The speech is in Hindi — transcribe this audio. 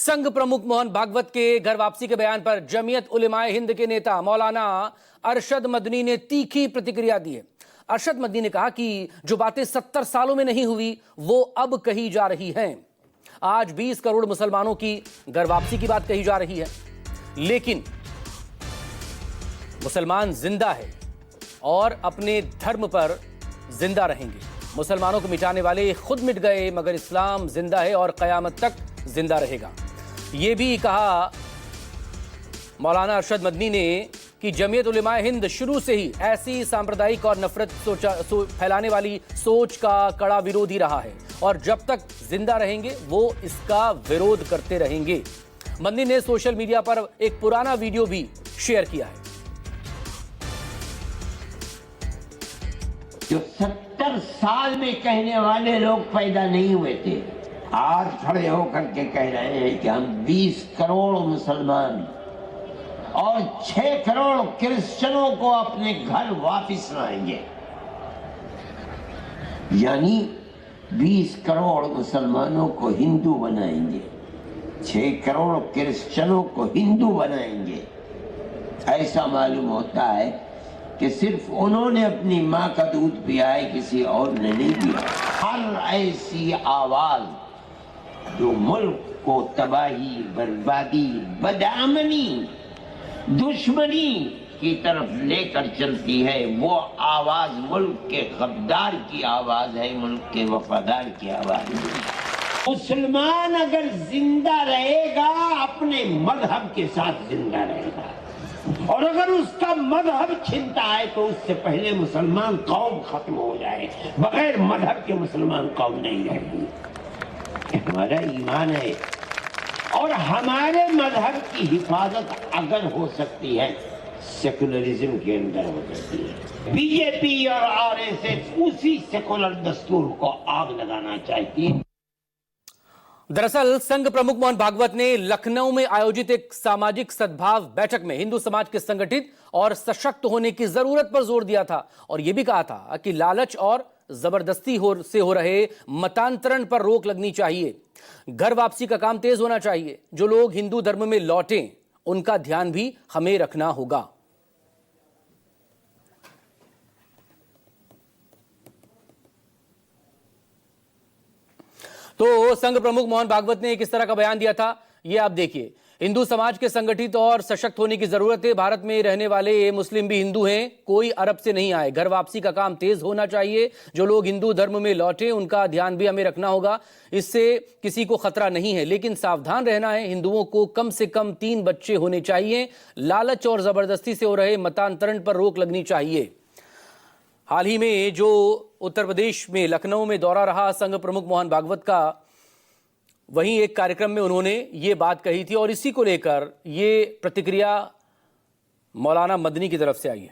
संघ प्रमुख मोहन भागवत के घर वापसी के बयान पर जमीयत उलेमाए हिंद के नेता मौलाना अरशद मदनी ने तीखी प्रतिक्रिया दी है। अरशद मदनी ने कहा कि जो बातें 70 सालों में नहीं हुई वो अब कही जा रही हैं। आज 20 करोड़ मुसलमानों की घर वापसी की बात कही जा रही है, लेकिन मुसलमान जिंदा है और अपने धर्म पर जिंदा रहेंगे। मुसलमानों को मिटाने वाले खुद मिट गए, मगर इस्लाम जिंदा है और क़यामत तक जिंदा रहेगा। ये भी कहा मौलाना अरशद मदनी ने कि जमीयत उलेमाए हिंद शुरू से ही ऐसी सांप्रदायिक और नफरत फैलाने वाली सोच का कड़ा विरोधी रहा है और जब तक जिंदा रहेंगे वो इसका विरोध करते रहेंगे। मदनी ने सोशल मीडिया पर एक पुराना वीडियो भी शेयर किया है। जो 70 साल में कहने वाले लोग पैदा नहीं हुए थे, आज खड़े होकर के कह रहे हैं कि हम 20 करोड़ मुसलमान और 6 करोड़ क्रिश्चियनों को अपने घर वापस लाएंगे। यानी 20 करोड़ मुसलमानों को हिंदू बनाएंगे, 6 करोड़ क्रिश्चियनों को हिंदू बनाएंगे। ऐसा मालूम होता है कि सिर्फ उन्होंने अपनी माँ का दूध पिया है, किसी और ने नहीं पिया। हर ऐसी आवाज जो मुल्क को तबाही, बर्बादी, बदअमनी, दुश्मनी की तरफ लेकर चलती है, वो आवाज मुल्क के गद्दार की आवाज है, मुल्क के वफादार की आवाज है। मुसलमान अगर जिंदा रहेगा अपने मजहब के साथ जिंदा रहेगा, और अगर उसका मजहब छिनता है तो उससे पहले मुसलमान कौम खत्म हो जाए। बगैर मजहब के मुसलमान कौम नहीं रहेगी। हमारा ईमान है और हमारे मजहब की हिफाजत अगर हो सकती है सेकुलरिज्म के अंदर हो सकती है। बीजेपी और आरएसएस उसी सेकुलर दस्तूर को आग लगाना चाहती है। दरअसल संघ प्रमुख मोहन भागवत ने लखनऊ में आयोजित एक सामाजिक सद्भाव बैठक में हिंदू समाज के संगठित और सशक्त होने की जरूरत पर जोर दिया था और यह भी कहा था कि लालच और जबरदस्ती से हो रहे मतांतरण पर रोक लगनी चाहिए। घर वापसी का काम तेज होना चाहिए। जो लोग हिंदू धर्म में लौटें उनका ध्यान भी हमें रखना होगा। तो संघ प्रमुख मोहन भागवत ने किस तरह का बयान दिया था, यह आप देखिए। हिंदू समाज के संगठित और सशक्त होने की जरूरत है। भारत में रहने वाले ये मुस्लिम भी हिंदू हैं, कोई अरब से नहीं आए। घर वापसी का काम तेज होना चाहिए। जो लोग हिंदू धर्म में लौटे उनका ध्यान भी हमें रखना होगा। इससे किसी को खतरा नहीं है, लेकिन सावधान रहना है। हिंदुओं को कम से कम 3 बच्चे होने चाहिए। लालच और जबरदस्ती से हो रहे मतांतरण पर रोक लगनी चाहिए। हाल ही में जो उत्तर प्रदेश में लखनऊ में दौरा रहा संघ प्रमुख मोहन भागवत का, वहीं एक कार्यक्रम में उन्होंने ये बात कही थी और इसी को लेकर ये प्रतिक्रिया मौलाना मदनी की तरफ से आई है।